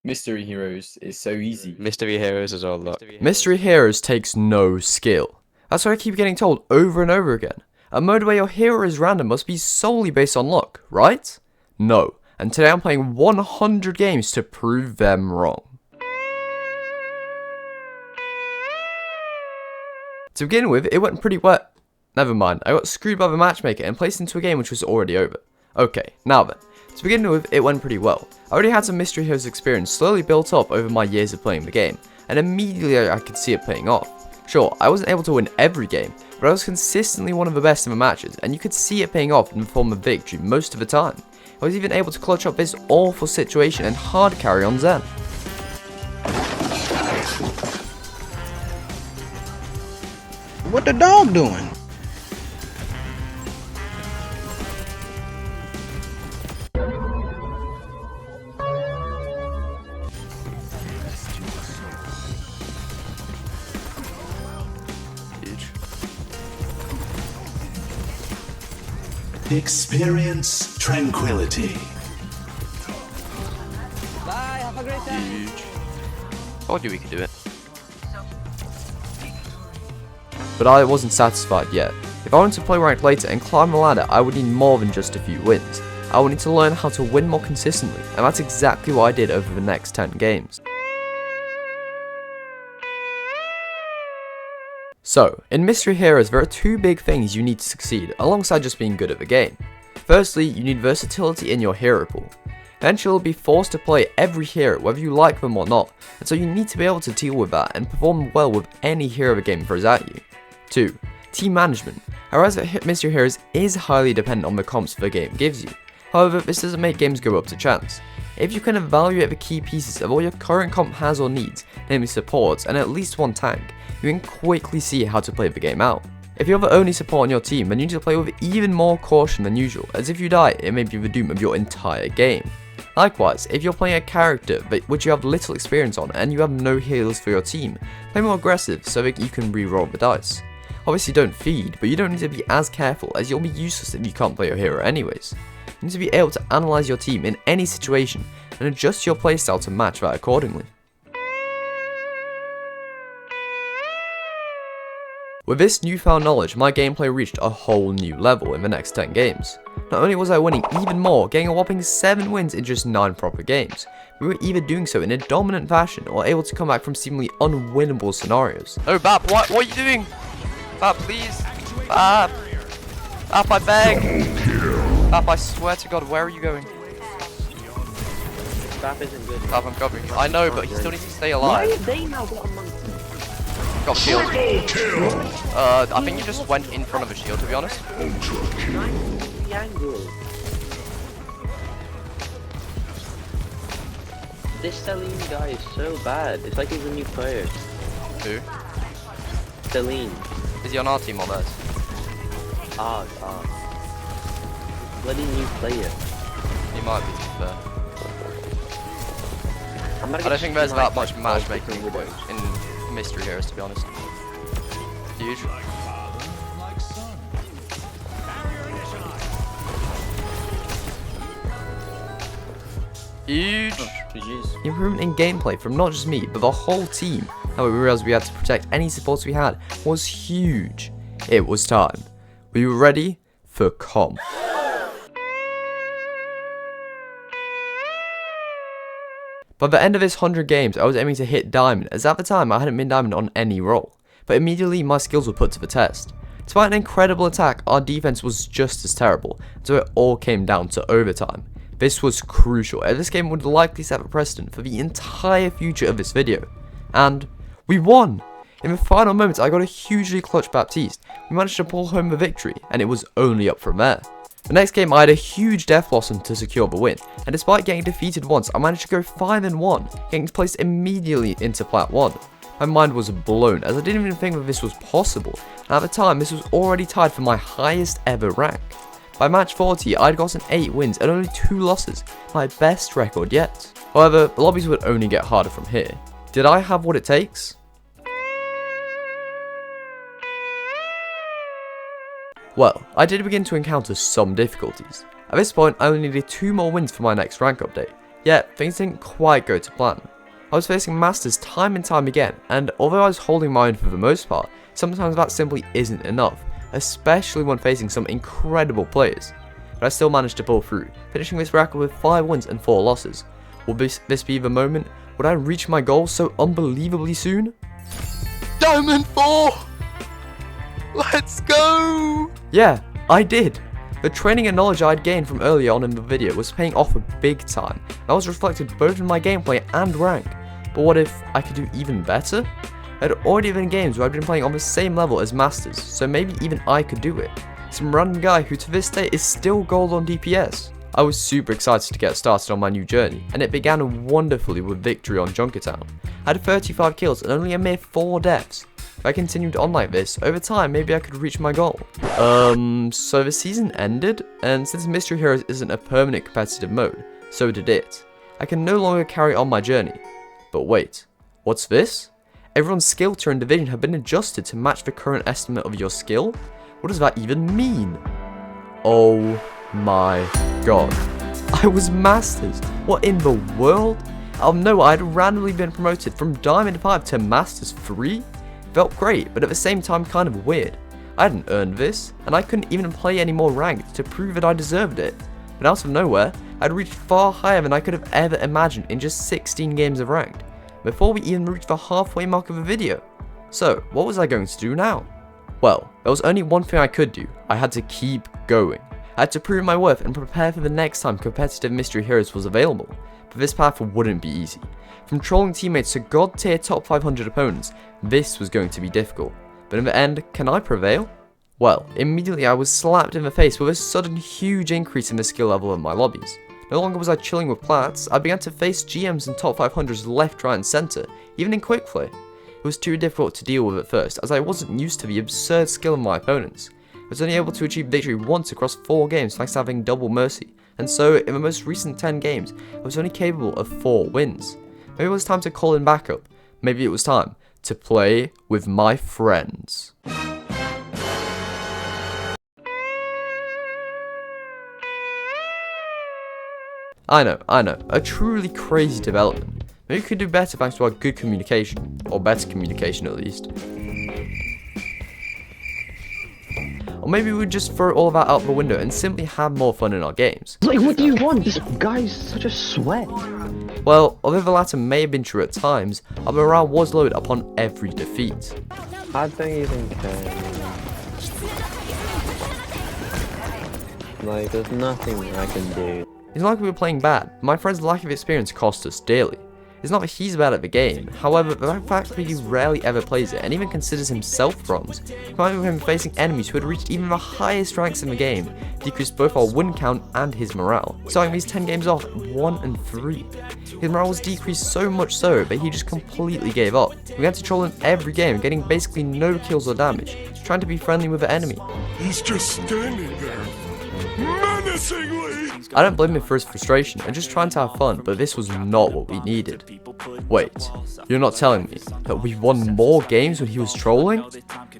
Mystery Heroes is so easy. Mystery Heroes is all luck. Mystery Heroes takes no skill. That's what I keep getting told over and over again. A mode where your hero is random must be solely based on luck, right? No, and today I'm playing 100 games to prove them wrong. To begin with, it went pretty well. Never mind, I got screwed by the matchmaker and placed into a game which was already over. Okay, now then. To begin with, it went pretty well. I already had some Mystery Heroes experience slowly built up over my years of playing the game, and immediately I could see it paying off. Sure, I wasn't able to win every game, but I was consistently one of the best in the matches, and you could see it paying off in the form of victory most of the time. I was even able to clutch up this awful situation and hard carry on Zen. What the dog doing? Huge. Experience tranquility. Bye, have a great time. Huge. Told you we could do it. But I wasn't satisfied yet. If I wanted to play ranked later and climb the ladder, I would need more than just a few wins. I would need to learn how to win more consistently, and that's exactly what I did over the next 10 games. So, in Mystery Heroes there are two big things you need to succeed, alongside just being good at the game. Firstly, you need versatility in your hero pool. Eventually you'll be forced to play every hero whether you like them or not, and so you need to be able to deal with that and perform well with any hero the game throws at you. 2. Team management. I realize that Mystery Heroes is highly dependent on the comps the game gives you. However, this doesn't make games go up to chance. If you can evaluate the key pieces of all your current comp has or needs, namely supports and at least one tank, you can quickly see how to play the game out. If you're the only support on your team, then you need to play with even more caution than usual, as if you die, it may be the doom of your entire game. Likewise, if you're playing a character which you have little experience on and you have no healers for your team, play more aggressive so that you can re-roll the dice. Obviously don't feed, but you don't need to be as careful as you'll be useless if you can't play your hero anyways. You need to be able to analyze your team in any situation and adjust your playstyle to match that accordingly. With this newfound knowledge, my gameplay reached a whole new level in the next 10 games. Not only was I winning even more, getting a whopping 7 wins in just 9 proper games, we were either doing so in a dominant fashion or able to come back from seemingly unwinnable scenarios. Oh, Bap, what are you doing? Bap, please. Bap. Bap, I beg. Bap, I swear to God, where are you going? Bap isn't good. Bap, I'm covering you. I know, but he still needs to stay Why alive. have they now got a monkey? Got shield. I think you just went in front of a shield, to be honest. The angle. This Celine guy is so bad. It's like he's a new player. Who? Celine. Is he on our team or theirs? Ah. Bloody new player. He might be, to be fair. I'm I don't think there's that much matchmaking in Mystery Heroes, to be honest. Huge. Huge. GG's. Improvement in gameplay from not just me, but the whole team, how we realized we had to protect any supports we had, was huge. It was time. We were ready for comp. By the end of this 100 games, I was aiming to hit Diamond, as at the time I hadn't been Diamond on any role, but immediately my skills were put to the test. Despite an incredible attack, our defense was just as terrible, so it all came down to overtime. This was crucial, as this game would likely set a precedent for the entire future of this video. And we won! In the final moments, I got a hugely clutch Baptiste. We managed to pull home the victory, and it was only up from there. The next game, I had a huge death blossom to secure the win, and despite getting defeated once, I managed to go 5-1, getting placed immediately into Plat 1. My mind was blown, as I didn't even think that this was possible, and at the time, this was already tied for my highest ever rank. By match 40, I'd gotten 8 wins and only 2 losses, my best record yet. However, the lobbies would only get harder from here. Did I have what it takes? Well, I did begin to encounter some difficulties. At this point, I only needed 2 more wins for my next rank update. Yet, things didn't quite go to plan. I was facing masters time and time again, and although I was holding my own for the most part, sometimes that simply isn't enough, especially when facing some incredible players. But I still managed to pull through, finishing this record with 5 wins and 4 losses. Will this be the moment? Would I reach my goal so unbelievably soon? Diamond 4! Let's go! Yeah, I did. The training and knowledge I had gained from earlier on in the video was paying off big time. That was reflected both in my gameplay and rank. But what if I could do even better? There had already been games where I'd been playing on the same level as masters, so maybe even I could do it. Some random guy who to this day is still gold on DPS. I was super excited to get started on my new journey, and it began wonderfully with victory on Junkertown. I had 35 kills and only a mere 4 deaths. If I continued on like this, over time maybe I could reach my goal. So the season ended, and since Mystery Heroes isn't a permanent competitive mode, so did it. I can no longer carry on my journey. But wait, what's this? Everyone's skill tier and division have been adjusted to match the current estimate of your skill? What does that even mean? Oh my god. I was masters. What in the world? Out of nowhere, I had randomly been promoted from Diamond 5 to Masters 3? Felt great, but at the same time kind of weird. I hadn't earned this, and I couldn't even play any more ranked to prove that I deserved it. But out of nowhere, I'd reached far higher than I could have ever imagined in just 16 games of ranked, before we even reached the halfway mark of the video. So, what was I going to do now? Well, there was only one thing I could do. I had to keep going. I had to prove my worth and prepare for the next time competitive Mystery Heroes was available, but this path wouldn't be easy. From trolling teammates to god tier top 500 opponents, this was going to be difficult. But in the end, can I prevail? Well, immediately I was slapped in the face with a sudden huge increase in the skill level of my lobbies. No longer was I chilling with plats, I began to face GMs and top 500s left, right and centre, even in quick play. It was too difficult to deal with at first, as I wasn't used to the absurd skill of my opponents. I was only able to achieve victory once across 4 games thanks to having double mercy, and so in the most recent 10 games, I was only capable of 4 wins. Maybe it was time to call in backup. Maybe it was time to play with my friends. I know, a truly crazy development. Maybe we could do better thanks to our good communication, or better communication at least. Or maybe we'd just throw all of that out the window and simply have more fun in our games. Like, what do you want? This guy's such a sweat. Well, although the latter may have been true at times, our morale was lowered upon every defeat. I don't even care. Like, there's nothing I can do. It's not like we were playing bad, my friend's lack of experience cost us dearly. It's not that he's bad at the game, however, the fact that he rarely ever plays it and even considers himself bronze, combined with him facing enemies who had reached even the highest ranks in the game, decreased both our win count and his morale, starting these 10 games off 1-3. His morale was decreased so much so that he just completely gave up. We began to troll him every game, getting basically no kills or damage, trying to be friendly with the enemy. He's just standing there, menacingly. I don't blame him for his frustration and just trying to have fun, but this was not what we needed. Wait, you're not telling me that we won more games when he was trolling?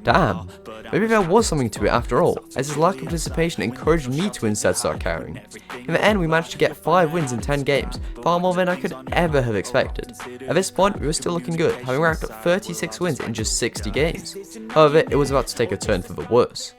Damn, maybe there was something to it after all, as his lack of participation encouraged me to instead start carrying. In the end, we managed to get 5 wins in 10 games, far more than I could ever have expected. At this point, we were still looking good, having racked up 36 wins in just 60 games. However, it was about to take a turn for the worse.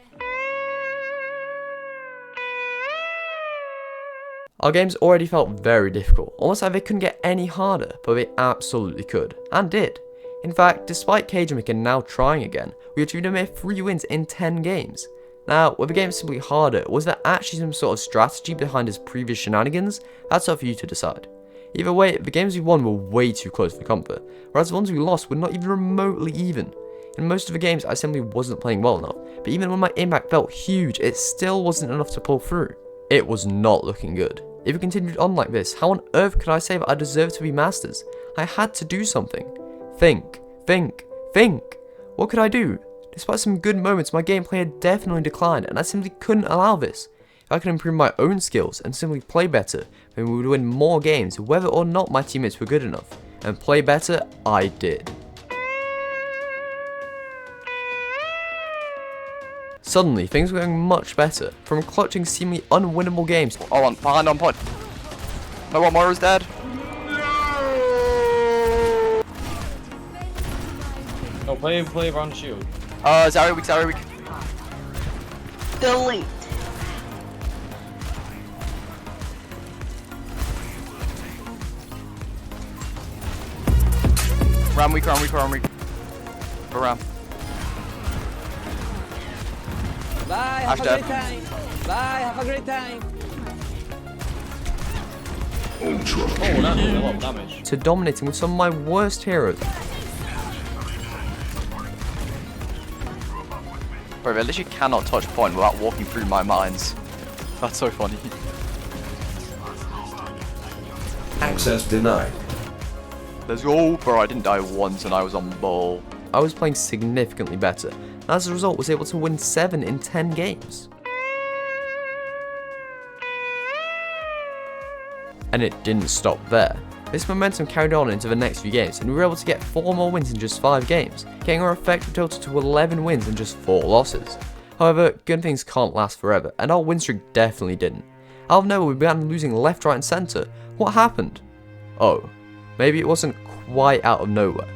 Our games already felt very difficult, almost like they couldn't get any harder, but they absolutely could, and did. In fact, despite Kajamikin now trying again, we achieved a mere 3 wins in 10 games. Now, were the games simply harder, or was there actually some sort of strategy behind his previous shenanigans? That's up for you to decide. Either way, the games we won were way too close for comfort, whereas the ones we lost were not even remotely even. In most of the games, I simply wasn't playing well enough, but even when my impact felt huge, it still wasn't enough to pull through. It was not looking good. If we continued on like this, how on earth could I say that I deserved to be masters? I had to do something. Think. What could I do? Despite some good moments, my gameplay had definitely declined, and I simply couldn't allow this. If I could improve my own skills and simply play better, then we would win more games whether or not my teammates were good enough. And play better, I did. Suddenly, things were going much better, from clutching seemingly unwinnable games. Oh, behind on pod. No one more is dead. Oh, play around shield. Zarya weak, Zarya weak. Delete. Ram weak, Ram weak, Ram weak. Go Ram. Bye, Ash have a dead. great time. Bye, have a great time. Oh, that did a lot of damage. To dominating with some of my worst heroes. Bro, they literally cannot touch point without walking through my mines. That's so funny. Access denied. Let's go. Bro, I didn't die once and I was on ball. I was playing significantly better, and as a result was able to win 7 in 10 games. And it didn't stop there. This momentum carried on into the next few games, and we were able to get 4 more wins in just 5 games, getting our effective total to 11 wins and just 4 losses. However, good things can't last forever, and our win streak definitely didn't. Out of nowhere we began losing left, right and centre. What happened? Oh, maybe it wasn't quite out of nowhere.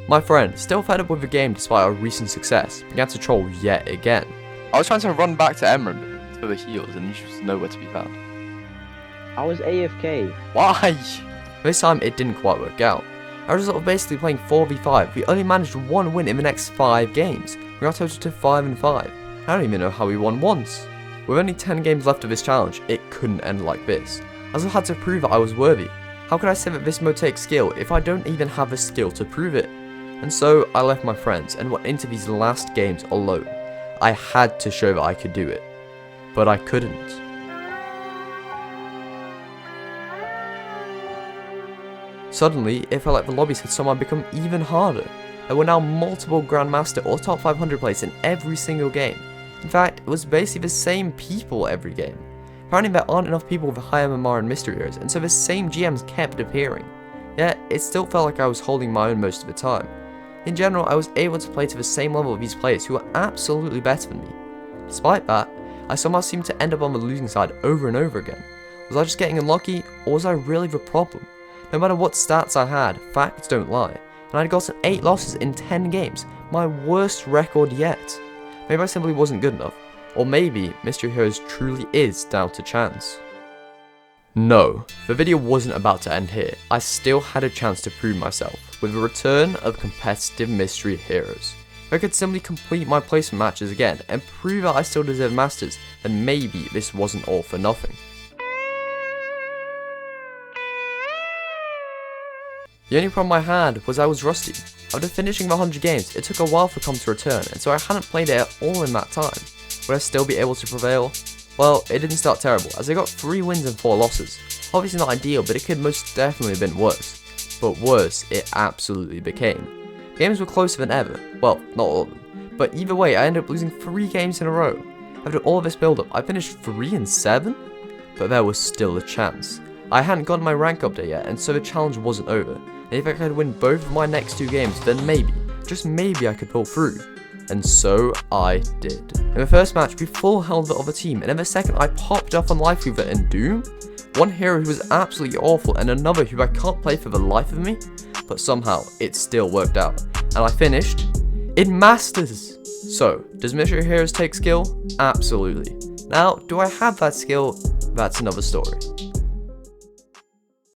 My friend, still fed up with the game despite our recent success, began to troll yet again. I was trying to run back to Emerald for the heals and he was nowhere to be found. I was AFK. Why? This time it didn't quite work out. As a result of basically playing 4v5, we only managed 1 win in the next 5 games. We got total to 5 and 5. I don't even know how we won once. With only 10 games left of this challenge, it couldn't end like this, as I had to prove that I was worthy. How could I say that this mode takes skill if I don't even have the skill to prove it? And so I left my friends and went into these last games alone. I had to show that I could do it, but I couldn't. Suddenly, it felt like the lobbies had somehow become even harder. There were now multiple Grandmaster or top 500 players in every single game. In fact, it was basically the same people every game. Apparently there aren't enough people with high MMR and mystery heroes, and so the same GMs kept appearing. Yet, it still felt like I was holding my own most of the time. In general, I was able to play to the same level of these players who were absolutely better than me. Despite that, I somehow seemed to end up on the losing side over and over again. Was I just getting unlucky, or was I really the problem? No matter what stats I had, facts don't lie, and I'd gotten 8 losses in 10 games, my worst record yet. Maybe I simply wasn't good enough, or maybe Mystery Heroes truly is down to chance. No, the video wasn't about to end here. I still had a chance to prove myself, with the return of competitive Mystery Heroes. If I could simply complete my placement matches again and prove that I still deserve Masters, then maybe this wasn't all for nothing. The only problem I had was I was rusty. After finishing the 100 games, it took a while for Com to return, and so I hadn't played it at all in that time. Would I still be able to prevail? Well, it didn't start terrible, as I got 3 wins and 4 losses. Obviously not ideal, but it could most definitely have been worse. But worse, it absolutely became. Games were closer than ever. Well, not all of them. But either way, I ended up losing 3 games in a row. After all of this build-up, I finished 3 and 7? But there was still a chance. I hadn't gotten my rank update yet, and so the challenge wasn't over. And if I could win both of my next 2 games, then maybe, just maybe I could pull through. And so I did. In the first match, we full held the other team, and in the second I popped off on Life Weaver and Doom. One hero who was absolutely awful, and another who I can't play for the life of me. But somehow, it still worked out. And I finished in Masters. So, does Mystery Heroes take skill? Absolutely. Now, do I have that skill? That's another story.